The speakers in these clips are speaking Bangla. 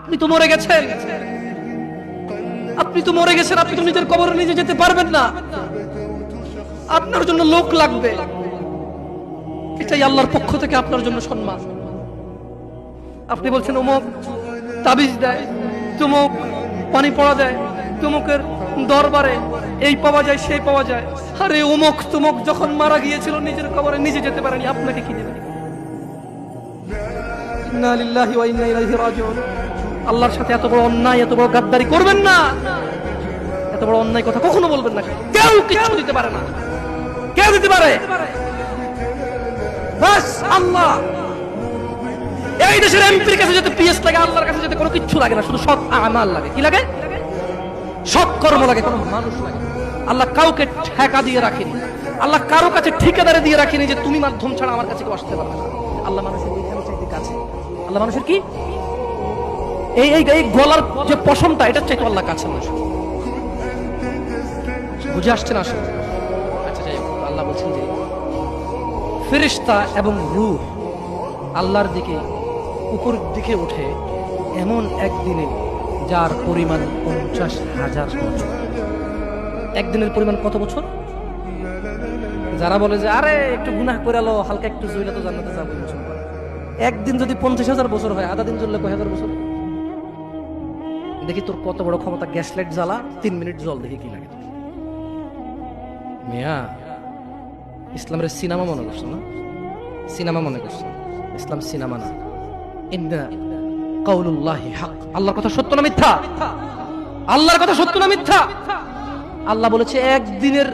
আপনি তো মরে গেছেন, আপনি তো মরে গেছেন, আপনি তো নিজের কবরে নিজে যেতে পারবেন না, আপনার জন্য লোক লাগবে। এটাই আল্লাহর পক্ষ থেকে আপনার জন্য সম্মান। আপনি বলছেন অমুক তাবিজ দেয়, তুমুক পানি পড়া দেয়, তুমুকের দরবারে এই পাওয়া যায় সেই পাওয়া যায়। আরে অমুক তুমুক যখন মারা গিয়েছিল নিজের কবরে নিজে যেতে পারেনি, আপনাকে কি দেবে? ইন্না লিল্লাহি ওয়া ইন্না ইলাইহি রাজিউন। আল্লাহর সাথে এত বড় অন্যায়, এত বড় গাদ্দারি করবেন না, এত বড় অন্যায় কথা কখনো বলবেন না। কেউ কিছু দিতে পারে না, কেউ দিতে পারে বাস আল্লাহ। এই দেশের এমপির কাছে যেতে পিএস লাগে, আল্লাহর কাছে যেতে কোনো কিছু লাগে না, শুধু সৎ আমাল লাগে। কি লাগে? সৎ কর্ম লাগে, কোনো মানুষ লাগে। আল্লাহ কাউকে ঠেকা দিয়ে রাখেনি, আল্লাহ কারো কাছে ঠিকাদারে দিয়ে রাখেনি যে তুমি মাধ্যম ছাড়া আমার কাছে কেউ আসতে পারবে না। আল্লাহ মানুষের এইখানে চাইতে কাছে, আল্লাহ মানুষের কি এই এই এই গলার যে পশমটা, এটা চাইতে আল্লাহ কাছে মানুষ। বুঝে আসছে না আসলে? আচ্ছা যাই হোক, আল্লাহ বলছেন যে ফেরেশতা এবং রূহ আল্লাহর দিকে উপরের দিকে ওঠে এমন একদিনে যার পরিমাণ 50,000 বছর। একদিনের পরিমাণ কত বছর? যারা বলে যে আরে একটু গুনাহ করে আলো, হালকা একটু জুইলে তো জান্নাতে যাবো, একদিন যদি 50,000 বছর হয়, আধা দিন জ্বললে কয় হাজার বছর? দেখি তোর কত বড় ক্ষমতা, গ্যাস লাইট জ্বালা 3 মিনিট জল, দেখি কি লাগে। মিয়া ইসলামের সিনেমা মনে করছো না? সিনেমা মনে করছো? ইসলাম সিনেমা না। ইন্না কাউলুল্লাহি হক। আল্লাহর কথা সত্য না মিথ্যা? আল্লাহর কথা সত্য না মিথ্যা? আল্লাহ বলেছে একদিনের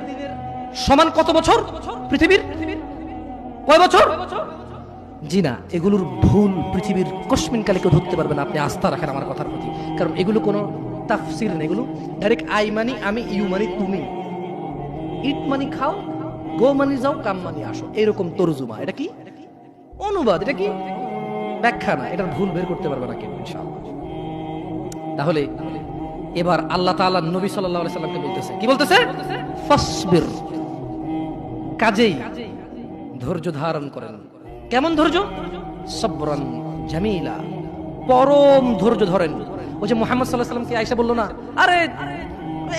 সমান কত বছর পৃথিবীর? কয় বছর? জি না, এগুলোর ভুল পৃথিবীর কসমিন কালে কেউ ধরতে পারবে না। আপনি আস্থা রাখেন আমার কথার প্রতি, কারণ এগুলো কোনো তাফসির নেই। এগুলো ডাইরেক্ট আই মানি আমি, ইউ মানি তুমি, ইট মানি খাও, গো মানি যাও, কাম মানি আসো, এরকম তরজুমা। এটা কি অনুবাদ, এটা কি ব্যাখ্যা না। এটার ভুল বের করতে পারবে না কেউ ইনশাআল্লাহ। তাহলে এবার আল্লাহ তাআলা নবী সাল্লাল্লাহু আলাইহি সাল্লামকে বলতেছে, কি বলতেছে? ফাসবির, কাজেই ধৈর্য ধারণ করেন। কেমন ধৈর্য? সবরান জামিলা, পরম ধৈর্য ধরেন। ওই যে মুহাম্মদ সাল্লাল্লাহু আলাইহি সাল্লামকে আয়েশা বলল না, আরে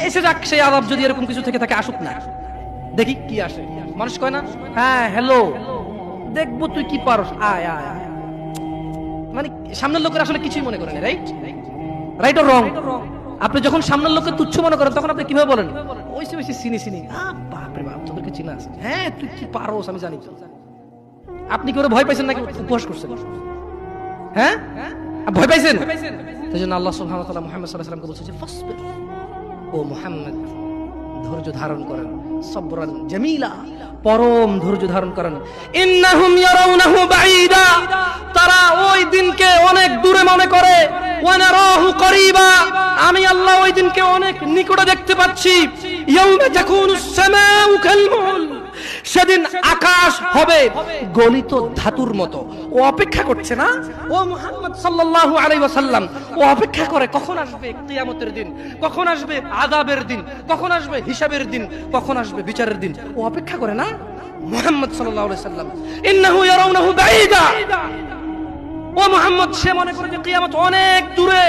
এসে যাক সেই আযাব, যদি এরকম কিছু থেকে থাকে আসুক না, দেখি কি আসে। মানুষ কয় না, হ্যাঁ হ্যালো দেখবো তুই কি পারস, আয় আয় আয়। মানে সামনের লোকের আসলে কিছুই মনে করেন, রাইট? Right or wrong? আপনি যখন সামনের লোককে তুচ্ছ মনে করেন, তখন আপনি কিভাবে বলেন? ওইসে ওইসে চিনি চিনি, বাপরে বাপ তোদেরকে চিনা আছে, হ্যাঁ তুই কি পারোস আমি জানি। আপনি কি ওরা ভয় পাইছেন নাকি উপহাস করছেন? হ্যাঁ ভয় পাইছেন? সেই জন্য আল্লাহ সুবহানাহু ওয়া তাআলা মুহাম্মদ সাল্লাল্লাহু আলাইহি ওয়াসাল্লামকে বলছে যে ফাসবির, ও মুহাম্মদ ধৈর্য ধারণ করেন, সবরান জামিলা, পরম ধৈর্য ধারণ করেন। ইন্নাহুম ইয়ারাউনাহু বাঈদা, তারা ওই দিনকে অনেক দূরে মনে করে, ওয়া নারাহু করিবা, আমি আল্লাহ ওই দিনকে অনেক নিকটে দেখতে পাচ্ছি। ইয়াউমা তাকুনুস সামাউ কালমুল, সেদিন আকাশ হবে গলিত ধাতুর মতো। ও অপেক্ষা করছে না, ও মুহাম্মদ সাল্লাল্লাহু আলাইহি ওয়াসাল্লাম, ও অপেক্ষা করে কখন আসবে কিয়ামতের দিন, কখন আসবে আযাবের দিন, কখন আসবে হিসাবের দিন, কখন আসবে বিচারের দিন। ও অপেক্ষা করে না মুহাম্মদ সাল্লাল্লাহু আলাইহি ওয়াসাল্লাম। ইন্নাহু ইয়ারাউনাহু বাঈদা, ও মুহাম্মদ সে মনে করে যে কিয়ামত অনেক দূরে।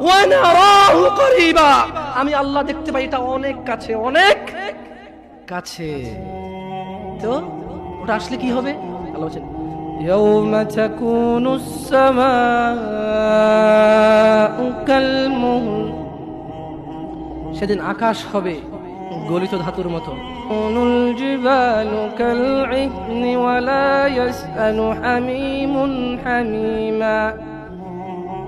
ওয়া নারাহু করিবা, আমি আল্লাহ দেখতে পাই এটা অনেক কাছে, অনেক কাছে। তো ওটা আসলে কি হবে? আল্লাহ বলেন ইয়াউমা তাকুনুস সামাউ কালমুহল, সেদিন আকাশ হবে গলিত ধাতুর মতো। উনুল জিবালু কালইহনি ওয়া লা ইয়াসআলু হামিমুন হামিমা,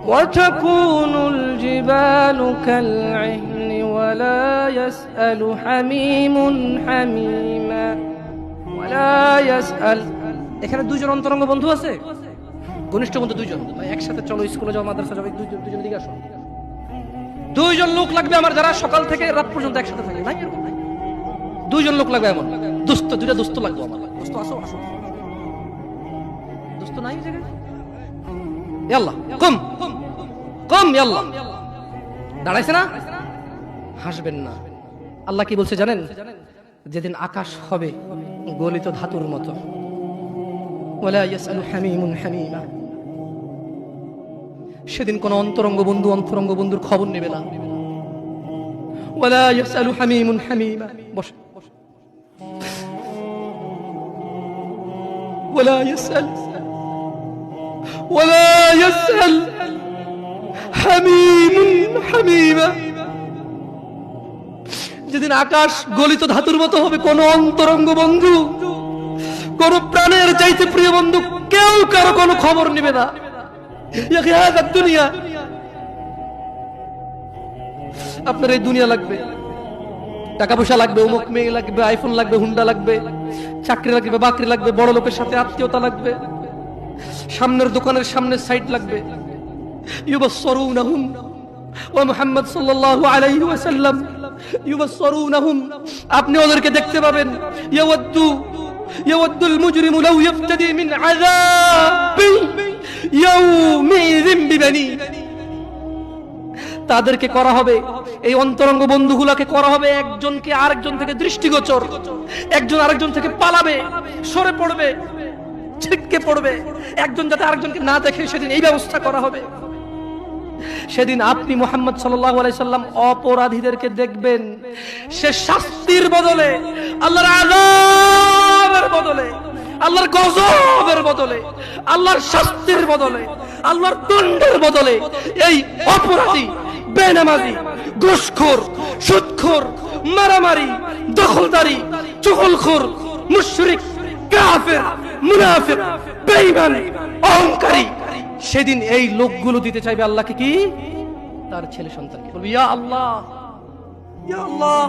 ওয়া তাকুনুল জিবালু কালইহনি ওয়া লা ইয়াসআলু হামিমুন হামিমা ওয়া লা ইয়াসআল। এখানে দুইজন অন্তরঙ্গ বন্ধু আছে, ঘনিষ্ঠ বন্ধু দুইজন। একসাথে চলো স্কুলে যাও, মাদ্রাসা যাও, দুইজন দিকে আসো। দুইজন লোক লাগবে আমার, যারা সকাল থেকে রাত পর্যন্ত একসাথে থাকে। নাই এরকম নাই, দুইজন লোক লাগবে এমন দোস্ত, দুইটা দোস্ত লাগবে আমার। দোস্ত আসো আসো, দোস্ত নাই জায়গায়। ইয়াল্লাহ কম কম, ইয়াল্লাহ দাঁড়াইছে না, হাসবেন না। আল্লাহ কি বলছে জানেন? যেদিন আকাশ হবে গলিত ধাতুর মতো, ওয়ালা ইয়াসআলু হামিমুন হামিমা, সেদিন কোন অন্তরঙ্গ বন্ধুর খবর নেবে না। ওয়ালা ইয়াসআলু হামিমুন হামিমা, বসে ওয়ালা ইয়াসআল হামিমুন হামিমা। যেদিন আকাশ গলিত ধাতুর মতো হবে, কোন অন্তরঙ্গ বন্ধু, কোন প্রাণের চাইতে প্রিয় বন্ধু কেউ কারো কোনো খবর নেবে না। দুনিয়া, আপনার এই দুনিয়া লাগবে, টাকা পয়সা লাগবে, অমুক মেয়ে লাগবে, আইফোন লাগবে, হুন্ডা লাগবে, চাকরি লাগবে, বাকরি লাগবে, বড় লোকের সাথে আত্মীয়তা লাগবে, সামনের দোকানের সামনের সাইড লাগবে। ইউবাসসিরুনাহুম ওয়া মুহাম্মদ সাল্লাল্লাহু আলাইহি ওয়াসাল্লাম ইউবাসসিরুনাহুম, আপনি ওদেরকে দেখতে পাবেন। ইয়াওয়াদ্দুল মুজরিমু লাউ ইফতাদি মিন আযাবি ইয়াউমিযিন বিবানি, তাদেরকে করা হবে, এই অন্তরঙ্গ বন্ধুগুলোকে করা হবে একজনকে আরেকজন থেকে দৃষ্টিগোচর, একজন আরেকজন থেকে পালাবে, সরে পড়বে, ছিটকে পড়বে, একজন যাতে আরেকজনকে না দেখে, সেদিন এই ব্যবস্থা করা হবে। সেদিন আপনি মুহাম্মদ সাল্লাল্লাহু আলাইহি সাল্লাম অপরাধীদেরকে দেখবেন, সে শাস্তির বদলে, আল্লাহর আযাবের বদলে, আল্লাহর গজবের বদলে, আল্লাহর শাস্তির বদলে, আল্লাহর দণ্ডের বদলে এই অপরাধী, বেনামাজি, ঘুষখোর, সুদখোর, মারামারি, দখলদারি, চুগলখোর, মুশরিক, কাফের, মুনাফিক, বেঈমান, অহংকারী, সেদিন এই লোকগুলো দিতে চাইবে আল্লাহকে কি? তার ছেলে সন্তানকে। বলবে, ইয়া আল্লাহ, ইয়া আল্লাহ,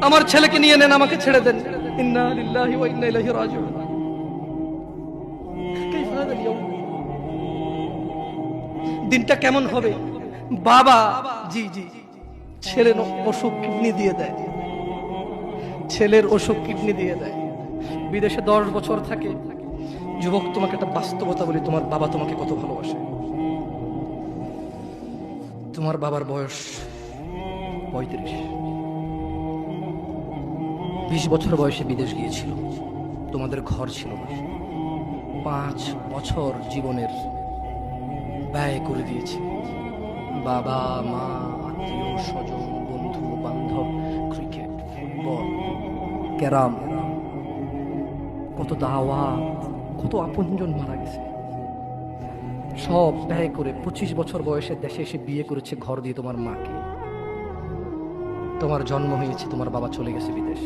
আমার ছেলেকে নিয়ে নেন, আমাকে ছেড়ে দেন। ইন্না লিল্লাহি ওয়া ইন্না ইলাইহি রাজিউন। কাইফা হাদা আল-ইয়াউম, দিনটা কেমন হবে? বাবা জি ছেলের অসুখ কিডনি দিয়ে দেয়, ছেলের অসুখ কিডনি দিয়ে দেয়, বিদেশে 10 বছর থাকে। যুবক, তোমাকে একটা বাস্তবতা বলি, তোমার বাবা তোমাকে কত ভালোবাসে। তোমার বাবার বয়স 35, 20 বছর বয়সে বিদেশ গিয়েছিল, তোমাদের ঘর ছিল না, 5 বছর জীবনের ব্যয় করে দিয়েছে। বাবা মা, আত্মীয় স্বজন, বন্ধু বান্ধব, ক্রিকেট, ফুটবল, ক্যারাম, কত দাওয়াত, কত আপনজন মারা গেছে, সব ব্যয় করে 25 বছর বয়সে দেশে এসে বিয়ে করেছে ঘর দিয়ে তোমার মাকে। তোমার জন্ম হয়েছে, তোমার বাবা চলে গেছে বিদেশ।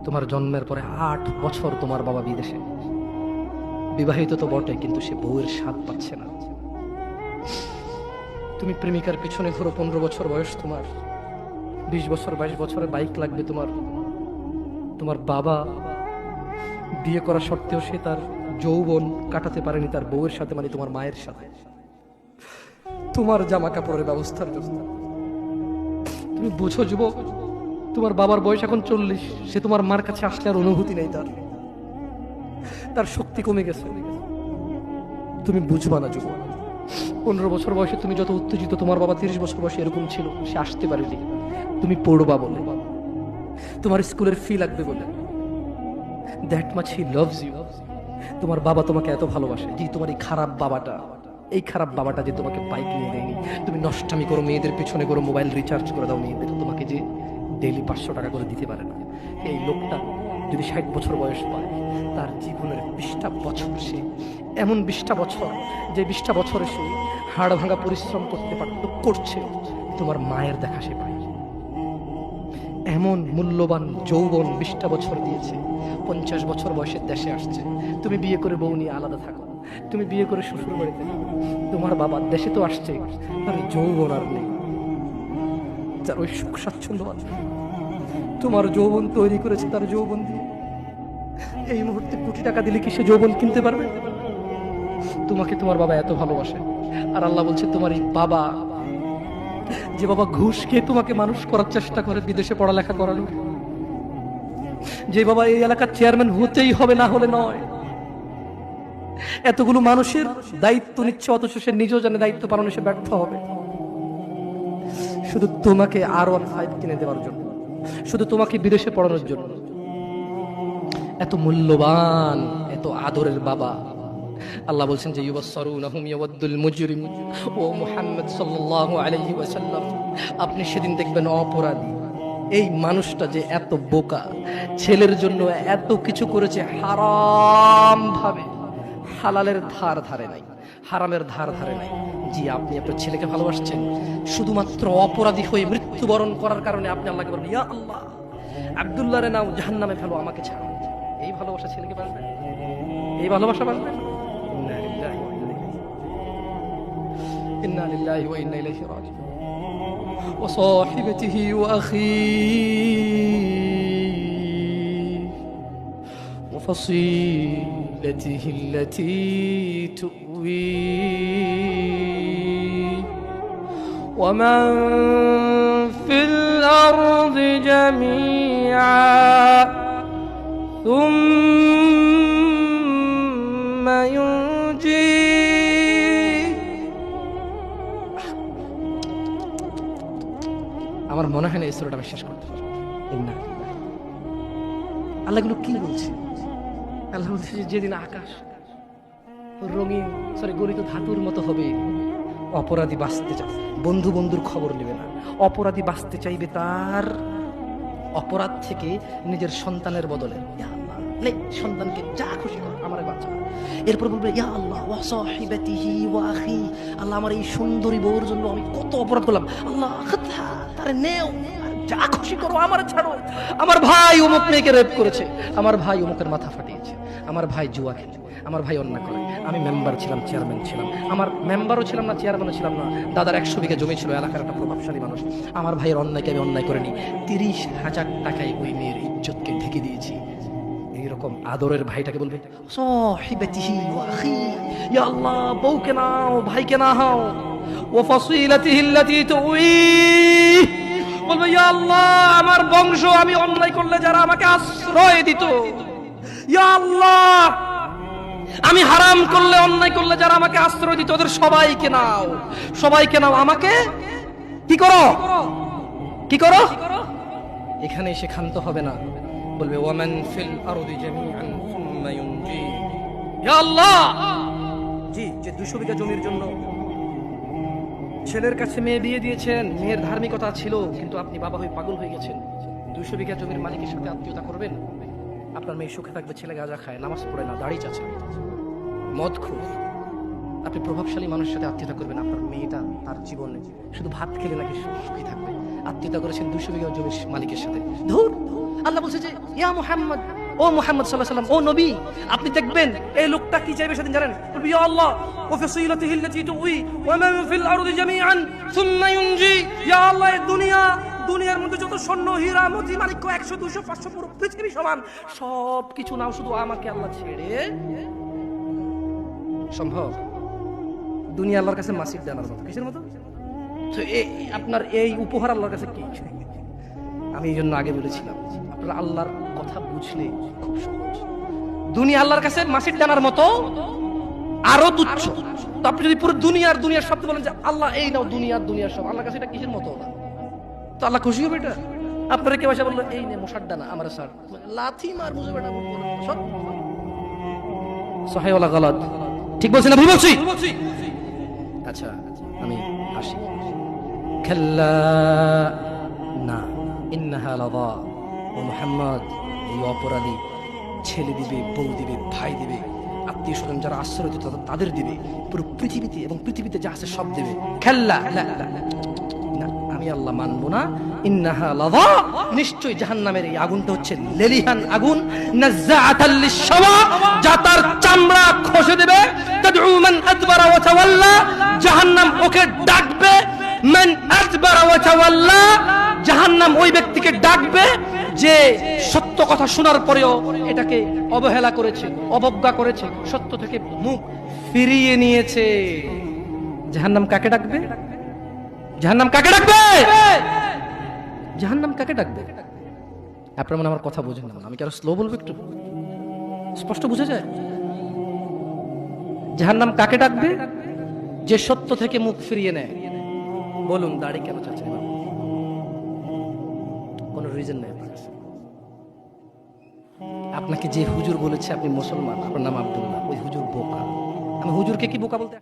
তোমার জন্মের পরে 8 বছর তোমার বাবা বিদেশে, বিবাহিত তো বটে, কিন্তু সে বউয়ের স্বাদ পাচ্ছে না। তুমি প্রেমিকার পিছনে ঘুরো, 15 বছর বয়স তোমার, 20 বছর 22 বছরে বাইক লাগবে তোমার। তোমার বাবা বিয়ে করা সত্ত্বেও সে তার যৌবন কাটাতে পারেনি তার বউয়ের সাথে, মানে তোমার মায়ের সাথে, তোমার জামা কাপড়ের ব্যবস্থার জন্য। তুমি বুঝো যুবক, তোমার বাবার বয়স এখন 40, সে তোমার মার কাছে আসলে আর অনুভূতি নেই, তার শক্তি কমে গেছে। তুমি বুঝবা না যুবক, 15 বছর বয়সে তুমি যত উত্তেজিত, তোমার বাবা 30 বছর বয়সে এরকম ছিল, সে আসতে পারেনি। তুমি পড়বা বলে, তোমার স্কুলের ফি লাগবে বলে, that much he loves you. তোমার বাবা তোমাকে এত ভালোবাসে। জি, তোমার এই খারাপ বাবাটা যে তোমাকে বাইক নিয়ে দেয়নি, তুমি নষ্টামি করো, মেয়েদের পিছনে করো, মোবাইল রিচার্জ করে দাও মেয়েদের, তোমাকে যে ডেইলি 500 টাকা করে দিতে পারে না। এই লোকটা যদি 60 বছর বয়স পায়, তার জীবনের 20টা বছর, সে এমন 20টা বছর, যে 20টা বছরে সে হাড় ভাঙা পরিশ্রম করতে পারত, করছে, তোমার মায়ের দেখা সে পায়। এমন মূল্যবান যৌবন 20টা বছর দিয়েছে, 50 বছর বয়সে দেশে আসছে। তুমি বিয়ে করে বউ নিয়ে আলাদা থাকো, তুমি বিয়ে করে শ্বশুর বাড়িতে, তোমার বাবা দেশে তো আসছে, তার যৌবন আর নেই, যার ওই সুখ স্বাচ্ছন্দ্য আছে। তোমার যৌবন তৈরি করেছে তার যৌবন দিয়ে। এই মুহূর্তে কোটি টাকা দিলে কি সে যৌবন কিনতে পারবে? তোমাকে তোমার বাবা এত ভালোবাসে, আর আল্লাহ বলছে তোমার এই বাবা, যে বাবা ঘুষ খেয়ে তোমাকে মানুষ করার চেষ্টা করে বিদেশে পড়ালেখা করানো, যে বাবা এই এলাকার চেয়ারম্যান হতেই হবে, না হলে নয়, এতগুলো মানুষের দায়িত্ব নিচ্ছে, অথচ সে নিজেও জানে দায়িত্ব পালনে সে ব্যর্থ হবে, শুধু তোমাকে R15 কিনে দেওয়ার জন্য, শুধু তোমাকে বিদেশে পড়ানোর জন্য। এত মূল্যবান, এত আদরের বাবা, আল্লাহ বলছেন যে ইউবাসসারুনাহুম ইয়াওয়াদ্দুল মুজরিম ও মুহাম্মদ সাল্লাল্লাহু আলাইহি ওয়াসাল্লাম, আপনি সেদিন দেখবেন অপরাধী এই মানুষটা যে এত বোকা, ছেলের জন্য এত কিছু করেছে হারাম ভাবে, হালালের ধার ধারে নাই, হারামের ধার ধারে নাই। জি, আপনি আপনার ছেলেকে ভালোবাসছেন, শুধুমাত্র অপরাধী হয়ে মৃত্যুবরণ করার কারণে আপনি আল্লাহকে বলেন ইয়া আল্লাহ আব্দুল্লাহ রে নাও জাহান্নামে ফেলো, আমাকে ছাড়ো। এই ভালোবাসা ছেলেকে বাঁচবে? এই ভালোবাসা বাঁচবে? ইন্না লিল্লাহি ওয়া ইন্না ইলাইহি রাজিউন। ওয়া সাহিবাতিহি ওয়া আখিহি ওয়া ফাসিলাতিহি আল্লাতী তুওয়িহি ওয়া মান ফিল আরদি জামিআ থুম্মা ইউনজি। আমার মনে হয় না এই সূরাটা বিশ্বাস করতে পারবো। আল্লাহগুলো কি বলছে? আল্লাহ বলছে যেদিন আকাশ রঙিন গলিত ধাতুর মতো হবে, অপরাধী বাঁচতে চায়, বন্ধু বন্ধুর খবর নেবে না, অপরাধী বাঁচতে চাইবে তার অপরাধ থেকে নিজের সন্তানের বদলে ইয়া আল্লাহ সন্তানকে যা খুশি কর আমার বাচ্চা। এরপর বলবে ইয়া আল্লাহ ওয়া সাহিবাতিহি ওয়া আখি, আল্লাহ আমার এই সুন্দরী বউর জন্য আমি কত অপরাধ করলাম, আল্লাহ তারে নেও, যা খুশি করো, আমার ছাড়ো। আমার ভাই অমুক মেয়েকে রেপ করেছে, আমার ভাই অমুকের মাথা ফাটিয়েছে, আমার ভাই জুয়া খেলে, আমার ভাই অন্যায় করে, আমি মেম্বার ছিলাম, চেয়ারম্যান ছিলাম, আমার মেম্বারও ছিলাম না, চেয়ারম্যানও ছিলাম না, দাদার 100 বিঘা জমি ছিল, এলাকার একটা প্রভাবশালী মানুষ, আমার ভাইয়ের অন্যায়কে আমি অন্যায় করিনি, 30,000 টাকায় ওই মেয়ের ইজ্জতকে ঢেকে দিয়েছি। এইরকম আদরের ভাইটাকে বলবে সাহিবাতিহি ওয়া আখি, ইয়া আল্লাহ বউকে নাও, ভাইকে নাও, ওয়া ফাসিলাতিহি আল্লাতী তুওয়িহি, বলবে ইয়া আল্লাহ আমার বংশ, আমি অন্যায় করলে যারা আমাকে আশ্রয় দিত, ইয়া আল্লাহ আমি হারাম করলে, অন্যায় করলে যারা আমাকে আশ্রয় দিত, ওদের সবাইকে নাও, সবাইকে নাও, আমাকে কি করো, কি করো। এখানে এসে ক্ষান্ত হবে না, বলবে ওয়ামান ফিল আরদি জামিআন সুম্মা ইউনজি, ইয়া আল্লাহ জি যে 200 বিঘা জমির জন্য ছেলের কাছে মেয়ে বিয়ে দিয়েছেন, মেয়ের ধার্মিকতা ছিল, কিন্তু আপনি বাবা হয়ে পাগল হয়ে গেছেন, 200 বিঘা জমির মালিকের সাথে আত্মীয়তা করবেন, আপনার মেয়ে সুখে থাকবে, ছেলে গাঁজা খায়, নামাজ পড়ে না, দাড়ি চাচে, মদ খুব, আপনি প্রভাবশালী মানুষের সাথে আত্মীয়তা করবেন, আপনার মেয়েটা তার জীবনে শুধু ভাত খেলে নাকি সুখী থাকবে, আত্মীয়তা করেছেন 200 বিঘা জমির মালিকের সাথে। ধুর, আল্লাহ বলছে যে ইয়া মুহাম্মদ, ও মুহাম্মদ সাল্লাল্লাহু আলাইহি ওয়াসাল্লাম, ও নবী, আপনি দেখবেন এই লোকটা কি চাইবে সেদিন জানেন? বলবে ইয়া আল্লাহ ওয়া ফাসিলাতিহি আল্লাতী তুওয়ি ওয়া মান ফিল আরদি জামিআন সুম্মা ইউনজি, ইয়া আল্লাহ এই দুনিয়ার মধ্যে যত স্বর্ণ হীরা মতি মাণিক্য 100 200 500 পুরো পৃথিবী সমান সব কিছু নাও, শুধু আমাকে আল্লাহ ছেড়ে। সম্ভব? দুনিয়া আল্লাহর কাছে মাসির দানার মতো, কিসের মতো? তো আপনার এই উপহার আল্লাহর কাছে কি? আমি এই জন্য আগে বলেছিলাম আপনারা আল্লাহর কথা বুঝলে খুব সহজ। দুনিয়া আল্লাহর কাছে মাসির দানার মতো, আরো তুচ্ছ। তো আপনি যদি পুরো দুনিয়ার শব্দ বলেন যে আল্লাহ এই নাও দুনিয়ার সব, আল্লাহর কাছে এটা কিসের মতো? তো আল্লাহ খুশি হবে এটা? আপনারা কেউ এসে বললো এই নে মশার দানা আমার স্যার, লাথি মার বুঝে বেটা সব সহিহ ওয়ালা গালাত, ঠিক বলছি না ভুল বলছি? আচ্ছা আমি আসি। খাল্লা না ইন্নাহা লাযা, ও মুহাম্মদ এই অপরাধী ছেলে দিবে, বউ দিবে, ভাই দিবে, আত্মীয় স্বজন যারা আশ্রয় দিত তাদের দিবে, পুরো পৃথিবীতে এবং পৃথিবীতে যা আছে সব দিবে। খাল্লা লা না, আমি আল্লাহ মানবো না। ইন্নাহা লাযা, নিশ্চয়ই জাহান্নামের এই আগুনটা হচ্ছে লেলিহান আগুন, নাযাআতাল লিশ-শাওয়া, যা তার চামড়া খসে দেবে। তাদউ মান আদবারা ওয়া তাওয়াল্লা, জাহান্নাম ওকে ডাকবে। মান আদবারা ওয়া তাওয়াল্লা, জাহান্নাম ওই ব্যক্তিকে ডাকবে যে সত্য কথা শোনার পরেও এটাকে অবহেলা করেছে, অবজ্ঞা করেছে, সত্য থেকে মুখ ফিরিয়ে নিয়েছে। জাহান্নাম কাকে ডাকবে? জাহান্নাম কাকে ডাকবে? জাহান্নাম কাকে ডাকবে? আপনারা মনে আমার কথা বোঝেন না, আমি কি আরো স্লো বলবো? একটু স্পষ্ট বুঝে যায়? জাহান্নাম কাকে ডাকবে? যে সত্য থেকে মুখ ফিরিয়ে নেয়। বলুন দাড়ি কেন চাচ্ছেন? কোনো রিজন নেই আপনার কাছে। আপনাকে যে হুজুর বলেছে আপনি মুসলমান, আপনার নাম আব্দুল্লাহ, ওই হুজুর বোকা। আমি হুজুরকে কি বোকা বলতে